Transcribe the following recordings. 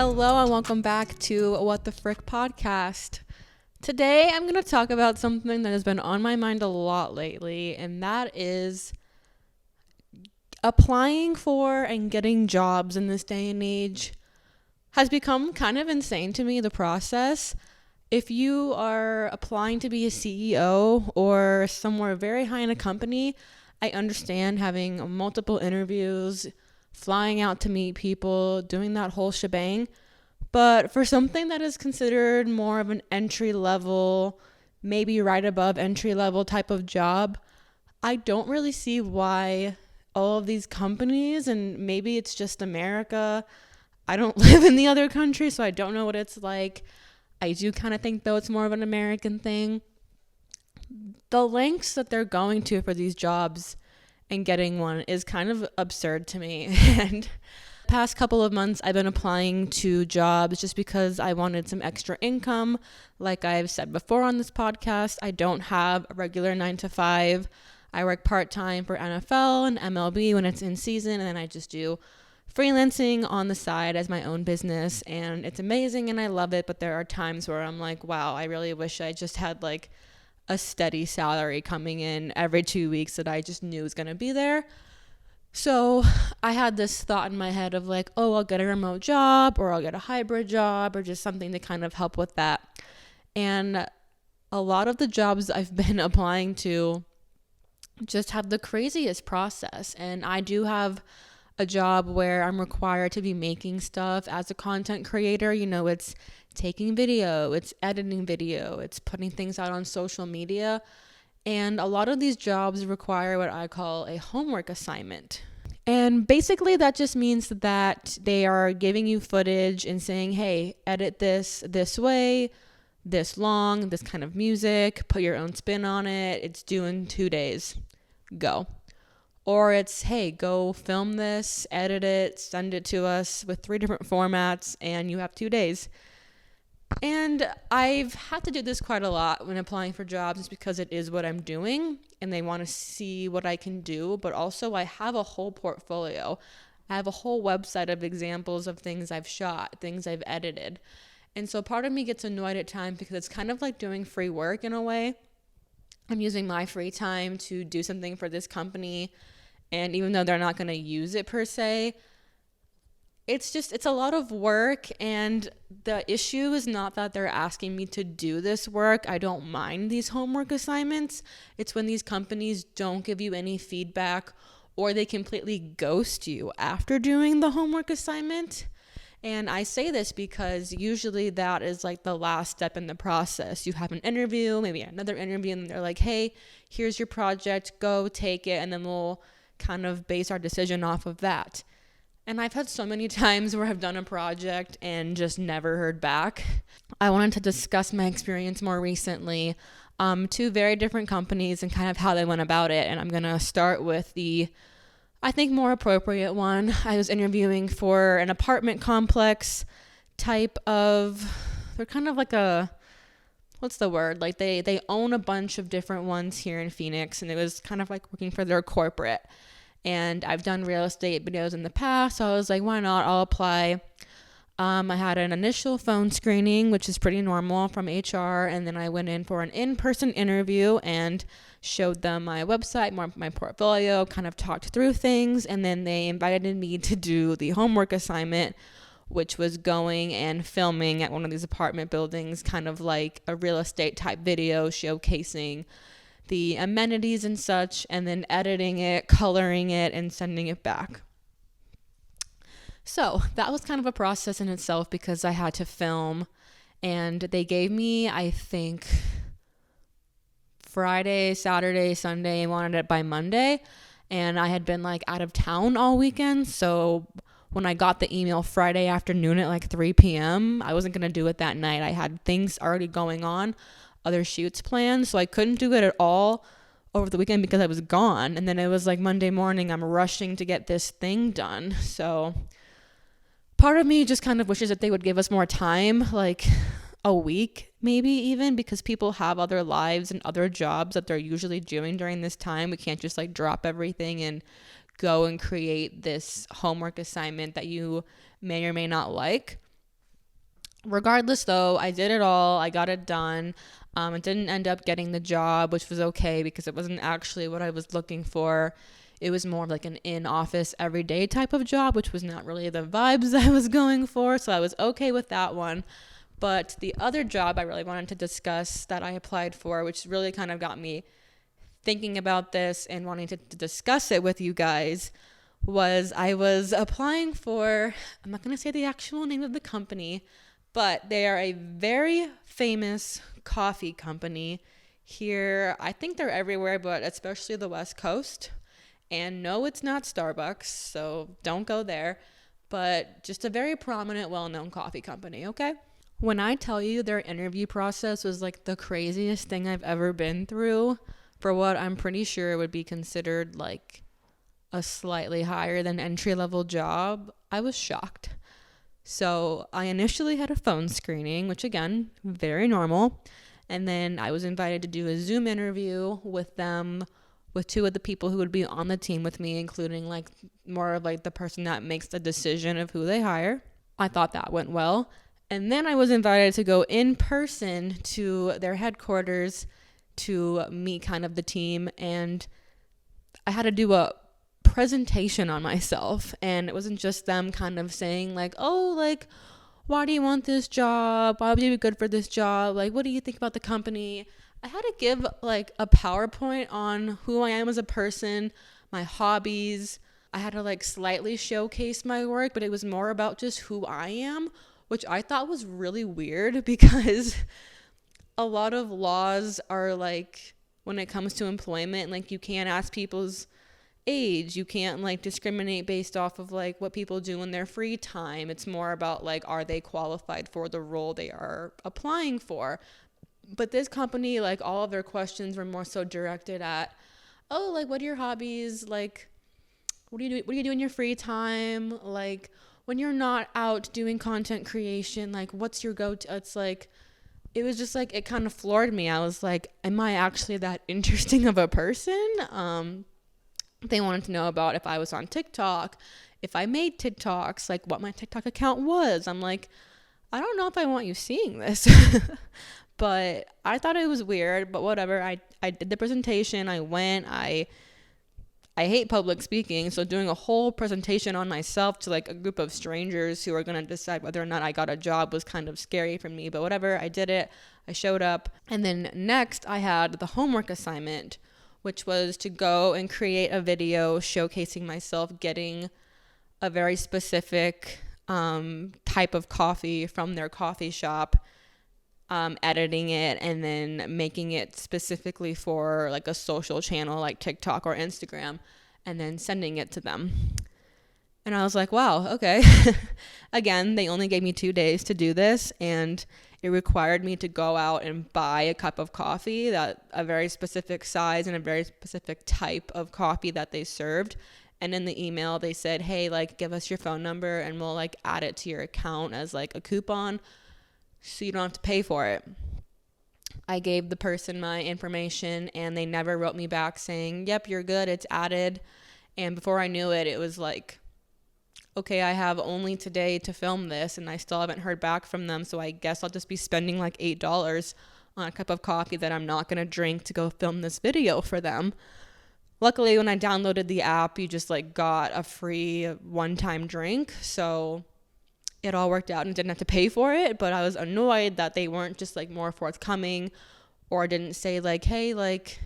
Hello and welcome back to What the Frick podcast. Today I'm going to talk about something that has been on my mind a lot lately, and that is applying for and getting jobs in this day and age has become kind of insane to me, the process. If you are applying to be a CEO or somewhere very high in a company, I understand having multiple interviews, flying out to meet people, doing that whole shebang. But for something that is considered more of an entry level, maybe right above entry level type of job, I don't really see why all of these companies, and maybe it's just America. I don't live in the other country, so I don't know what it's like. I do kind of think, though, it's more of an American thing. The lengths that they're going to for these jobs and getting one is kind of absurd to me. And past couple of months I've been applying to jobs just because I wanted some extra income. Like I've said before on this podcast, I don't have a regular 9 to 5. I work part-time for NFL and MLB when it's in season, and then I just do freelancing on the side as my own business, and it's amazing and I love it. But there are times where I'm like, wow, I really wish I just had like a steady salary coming in every 2 weeks that I just knew was going to be there. So I had this thought in my head of like, oh, I'll get a remote job or I'll get a hybrid job or just something to kind of help with that. And a lot of the jobs I've been applying to just have the craziest process. And I do have a job where I'm required to be making stuff as a content creator. You know, it's taking video, it's editing video, it's putting things out on social media. And a lot of these jobs require what I call a homework assignment. And basically that just means that they are giving you footage and saying, hey, edit this way, this long, this kind of music, put your own spin on it. It's due in 2 days. Go. Or it's, hey, go film this, edit it, send it to us with 3 different formats, and you have 2 days. And I've had to do this quite a lot when applying for jobs just because it is what I'm doing and they want to see what I can do. But also I have a whole portfolio. I have a whole website of examples of things I've shot, things I've edited. And so part of me gets annoyed at times because it's kind of like doing free work in a way. I'm using my free time to do something for this company. And even though they're not going to use it per se, it's a lot of work. And the issue is not that they're asking me to do this work. I don't mind these homework assignments. It's when these companies don't give you any feedback or they completely ghost you after doing the homework assignment. And I say this because usually that is like the last step in the process. You have an interview, maybe another interview, and they're like, hey, here's your project, go take it, and then we'll kind of base our decision off of that. And I've had so many times where I've done a project and just never heard back. I wanted to discuss my experience more recently, 2 very different companies and kind of how they went about it. And I'm going to start with the, I think, more appropriate one. I was interviewing for an apartment complex type of, they're kind of like a, what's the word? Like they own a bunch of different ones here in Phoenix, and it was kind of like working for their corporate. And I've done real estate videos in the past, so I was like, why not? I'll apply. I had an initial phone screening, which is pretty normal from HR, and then I went in for an in-person interview and showed them my website, my portfolio, kind of talked through things, and then they invited me to do the homework assignment, which was going and filming at one of these apartment buildings, kind of like a real estate type video showcasing the amenities and such, and then editing it, coloring it, and sending it back. So that was kind of a process in itself because I had to film, and they gave me, I think, Friday, Saturday, Sunday, wanted it by Monday, and I had been like out of town all weekend, so when I got the email Friday afternoon at like 3 p.m., I wasn't going to do it that night. I had things already going on, other shoots planned, so I couldn't do it at all over the weekend because I was gone. And then it was like Monday morning, I'm rushing to get this thing done. So part of me just kind of wishes that they would give us more time, like a week maybe even, because people have other lives and other jobs that they're usually doing during this time. We can't just like drop everything and go and create this homework assignment that you may or may not like. Regardless, though, I did it all. I got it done. It didn't end up getting the job, which was okay because it wasn't actually what I was looking for. It was more of like an in-office, everyday type of job, which was not really the vibes I was going for. So I was okay with that one. But the other job I really wanted to discuss that I applied for, which really kind of got me thinking about this and wanting to discuss it with you guys, was I was applying for, I'm not going to say the actual name of the company, but they are a very famous coffee company here. I think they're everywhere, but especially the West Coast. And no, it's not Starbucks, so don't go there. But just a very prominent, well-known coffee company, okay? When I tell you their interview process was like the craziest thing I've ever been through for what I'm pretty sure would be considered like a slightly higher than entry-level job, I was shocked. So I initially had a phone screening, which again, very normal. And then I was invited to do a Zoom interview with them, with two of the people who would be on the team with me, including like more of like the person that makes the decision of who they hire. I thought that went well. And then I was invited to go in person to their headquarters to meet kind of the team. And I had to do a presentation on myself, and it wasn't just them kind of saying like, oh, like, why do you want this job, why would you be good for this job, like, what do you think about the company? I had to give like a PowerPoint on who I am as a person, my hobbies. I had to like slightly showcase my work, but it was more about just who I am, which I thought was really weird because a lot of laws are like, when it comes to employment, like you can't ask people's age, you can't like discriminate based off of like what people do in their free time. It's more about like, are they qualified for the role they are applying for? But this company, like all of their questions were more so directed at, oh, like, what are your hobbies, like what do you do in your free time, like when you're not out doing content creation, like what's your go-to? It's like, it was just like, it kind of floored me. I was like, am I actually that interesting of a person? They wanted to know about if I was on TikTok, if I made TikToks, like what my TikTok account was. I'm like, I don't know if I want you seeing this. But I thought it was weird, but whatever. I did the presentation. I went. I hate public speaking, so doing a whole presentation on myself to like a group of strangers who are going to decide whether or not I got a job was kind of scary for me. But whatever, I did it. I showed up. And then next I had the homework assignment, which was to go and create a video showcasing myself getting a very specific type of coffee from their coffee shop, editing it, and then making it specifically for like a social channel like TikTok or Instagram, and then sending it to them. And I was like, wow, okay. Again, they only gave me 2 days to do this, and it required me to go out and buy a cup of coffee, that a very specific size and a very specific type of coffee that they served. And in the email, they said, hey, like, give us your phone number and we'll like add it to your account as like a coupon so you don't have to pay for it. I gave the person my information and they never wrote me back saying, yep, you're good, it's added. And before I knew it, it was like, okay, I have only today to film this and I still haven't heard back from them. So I guess I'll just be spending like $8 on a cup of coffee that I'm not going to drink to go film this video for them. Luckily, when I downloaded the app, you just like got a free one-time drink. So it all worked out and didn't have to pay for it. But I was annoyed that they weren't just like more forthcoming, or didn't say like, hey, like,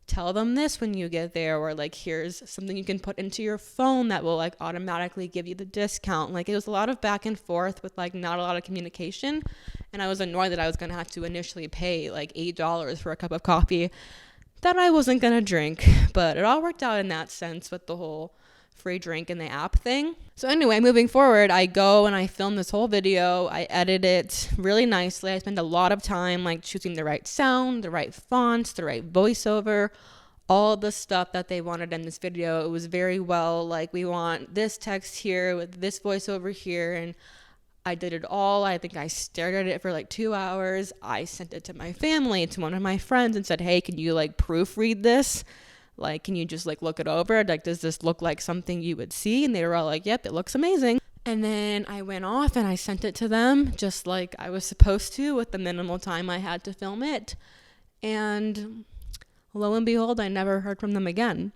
tell them this when you get there, or like, here's something you can put into your phone that will like automatically give you the discount. Like, it was a lot of back and forth with like not a lot of communication, and I was annoyed that I was going to have to initially pay like $8 for a cup of coffee that I wasn't going to drink. But it all worked out in that sense with the whole free drink in the app thing. So anyway, moving forward, I go and I film this whole video. I edit it really nicely. I spend a lot of time like choosing the right sound, the right fonts, the right voiceover, all the stuff that they wanted in this video. It was very well like, we want this text here with this voiceover here, and I did it all. I think I stared at it for like 2 hours. I sent it to my family, to one of my friends, and said, hey, can you like proofread this? Like, can you just like look it over? Like, does this look like something you would see? And they were all like, yep, it looks amazing. And then I went off and I sent it to them just like I was supposed to with the minimal time I had to film it. And lo and behold, I never heard from them again.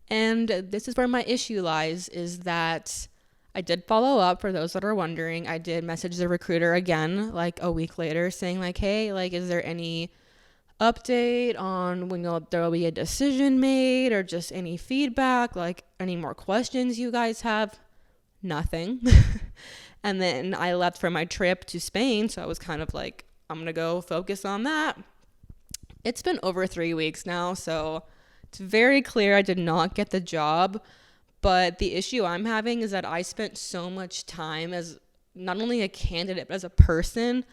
And this is where my issue lies, is that I did follow up. For those that are wondering, I did message the recruiter again like a week later saying like, hey, like, is there any update on when there will be a decision made, or just any feedback, like any more questions you guys have? Nothing. And then I left for my trip to Spain, so I was kind of like, I'm gonna go focus on that. It's been over 3 weeks now, so it's very clear I did not get the job. But the issue I'm having is that I spent so much time as not only a candidate but as a person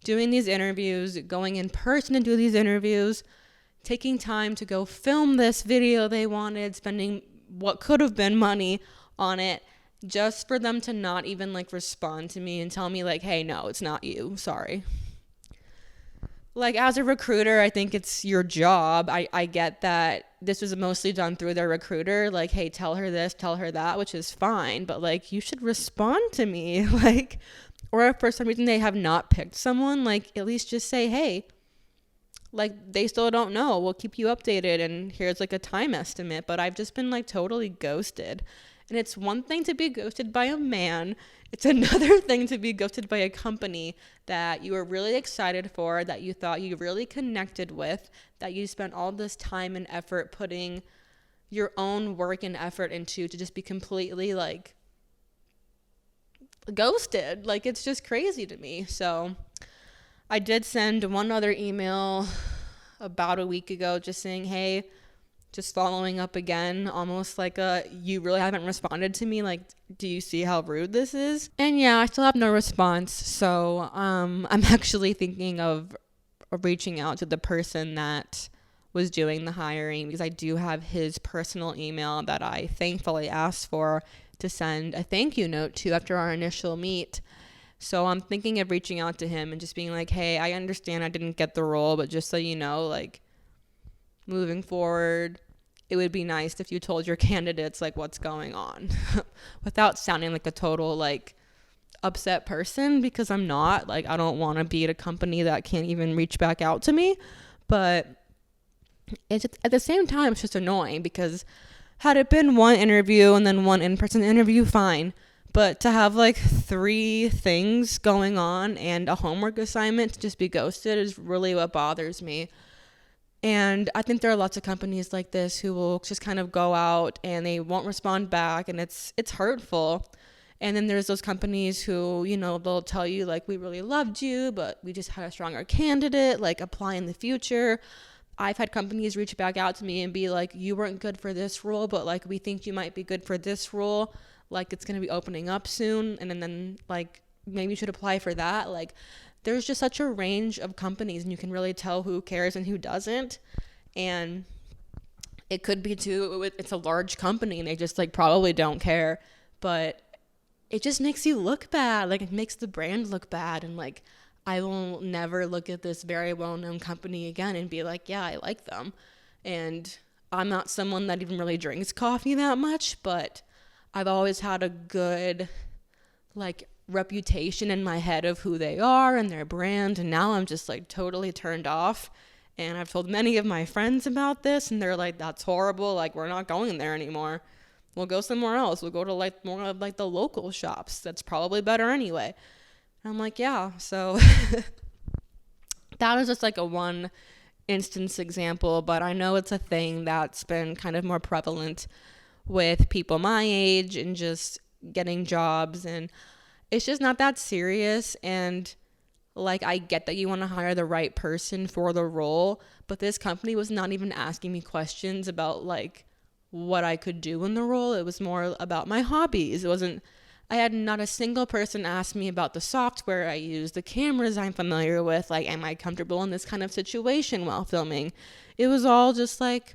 doing these interviews, going in person to do these interviews, taking time to go film this video they wanted, spending what could have been money on it, just for them to not even like respond to me and tell me like, hey, no, it's not you, sorry. Like, as a recruiter, I think it's your job. I get that this was mostly done through their recruiter, like, hey, tell her this, tell her that, which is fine, but like, you should respond to me. Like, or if for some reason they have not picked someone, like, at least just say, hey, like, they still don't know, we'll keep you updated, and here's like a time estimate. But I've just been like totally ghosted. And it's one thing to be ghosted by a man, it's another thing to be ghosted by a company that you were really excited for, that you thought you really connected with, that you spent all this time and effort putting your own work and effort into, to just be completely like ghosted. Like, it's just crazy to me. So I did send one other email about a week ago just saying, hey, just following up again, almost like you really haven't responded to me, like, do you see how rude this is? And yeah, I still have no response. So I'm actually thinking of reaching out to the person that was doing the hiring, because I do have his personal email that I thankfully asked for to send a thank you note to after our initial meet. So I'm thinking of reaching out to him and just being like, hey, I understand I didn't get the role, but just so you know, like, moving forward, it would be nice if you told your candidates like what's going on without sounding like a total like upset person, because I'm not. Like, I don't want to be at a company that can't even reach back out to me. But it's at the same time, it's just annoying, because had it been one interview and then one in-person interview, fine. But to have like 3 things going on and a homework assignment to just be ghosted is really what bothers me. And I think there are lots of companies like this who will just kind of go out and they won't respond back, and it's hurtful. And then there's those companies who, you know, they'll tell you like, we really loved you, but we just had a stronger candidate, like, apply in the future. I've had companies reach back out to me and be like, you weren't good for this role, but like, we think you might be good for this role. Like, it's going to be opening up soon. And then like, maybe you should apply for that. Like, there's just such a range of companies, and you can really tell who cares and who doesn't. And it could be too, it's a large company and they just like probably don't care, but it just makes you look bad. Like, it makes the brand look bad. And like, I will never look at this very well-known company again and be like, yeah, I like them. And I'm not someone that even really drinks coffee that much, but I've always had a good like reputation in my head of who they are and their brand. And now I'm just like totally turned off. And I've told many of my friends about this, and they're like, that's horrible. Like, we're not going there anymore. We'll go somewhere else. We'll go to like more of like the local shops. That's probably better anyway. And I'm like, yeah. So that was just like a one instance example, but I know it's a thing that's been kind of more prevalent with people my age and just getting jobs, and it's just not that serious. And like, I get that you want to hire the right person for the role, but this company was not even asking me questions about like what I could do in the role. It was more about my hobbies. I had not a single person ask me about the software I use, the cameras I'm familiar with, like, am I comfortable in this kind of situation while filming? It was all just like,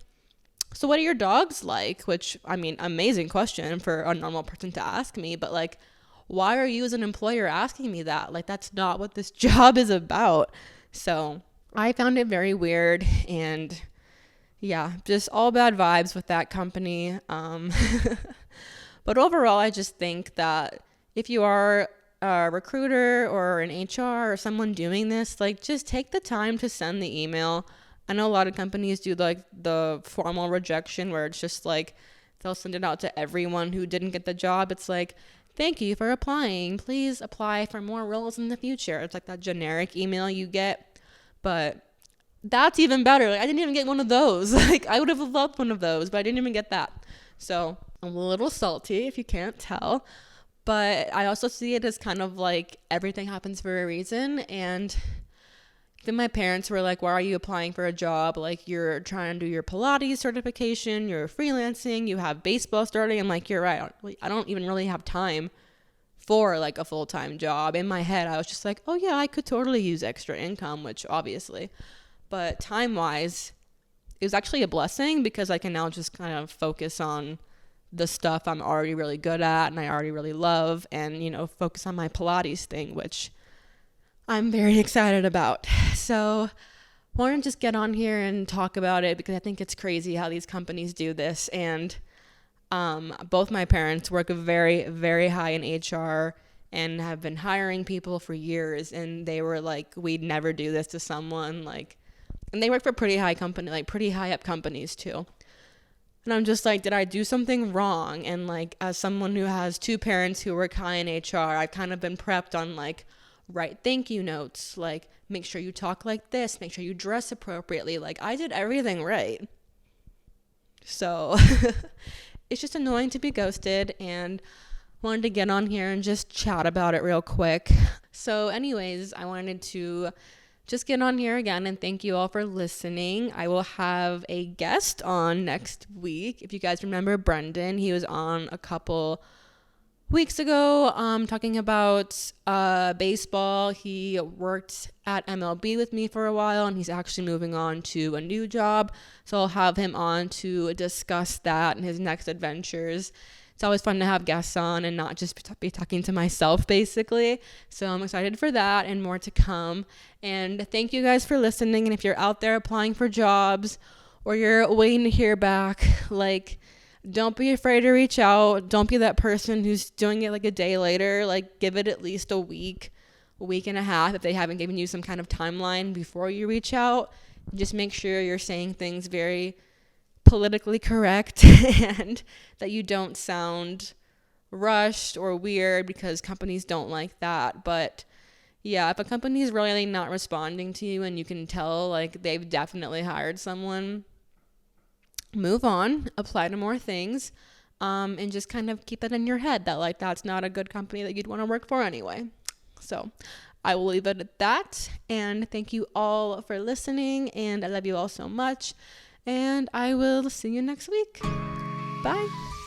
so what are your dogs like? Which, I mean, amazing question for a normal person to ask me, but like, why are you as an employer asking me that? Like, that's not what this job is about. So I found it very weird, and yeah, just all bad vibes with that company. But overall, I just think that if you are a recruiter or an HR or someone doing this, like, just take the time to send the email. I know a lot of companies do like the formal rejection where it's just like they'll send it out to everyone who didn't get the job. It's like, thank you for applying. Please apply for more roles in the future. It's like that generic email you get. But that's even better. Like, I didn't even get one of those. Like, I would have loved one of those, but I didn't even get that. So I'm a little salty if you can't tell. But I also see it as kind of like everything happens for a reason. And then my parents were like, why are you applying for a job? Like, you're trying to do your Pilates certification, you're freelancing, you have baseball starting. I'm like, you're right. I don't even really have time for like a full-time job. In my head, I was just like, oh yeah, I could totally use extra income, which obviously. But time-wise, it was actually a blessing because I can now just kind of focus on the stuff I'm already really good at and I already really love, and, you know, focus on my Pilates thing, which I'm very excited about. So I want to just get on here and talk about it because I think it's crazy how these companies do this. And both my parents work very, very high in HR and have been hiring people for years, and they were like, we'd never do this to someone, like, and they work for pretty high company, like pretty high up companies too. And I'm just like, did I do something wrong? And like, as someone who has two parents who work high in HR, I've kind of been prepped on like, write thank you notes, like, make sure you talk like this, make sure you dress appropriately. Like, I did everything right. So it's just annoying to be ghosted, and wanted to get on here and just chat about it real quick. So anyways, I wanted to just get on here again and thank you all for listening. I will have a guest on next week. If you guys remember Brendan, he was on a couple weeks ago talking about baseball. He worked at MLB with me for a while, and he's actually moving on to a new job. So I'll have him on to discuss that and his next adventures. It's always fun to have guests on and not just be talking to myself, basically. So I'm excited for that and more to come. And thank you guys for listening. And if you're out there applying for jobs or you're waiting to hear back, like, don't be afraid to reach out. Don't be that person who's doing it like a day later. Like, give it at least a week and a half if they haven't given you some kind of timeline before you reach out. Just make sure you're saying things very politically correct and that you don't sound rushed or weird, because companies don't like that. But yeah, if a company is really not responding to you and you can tell like they've definitely hired someone, move on, apply to more things, and just kind of keep it in your head that like that's not a good company that you'd want to work for anyway. So I will leave it at that, and thank you all for listening, and I love you all so much, and I will see you next week. Bye.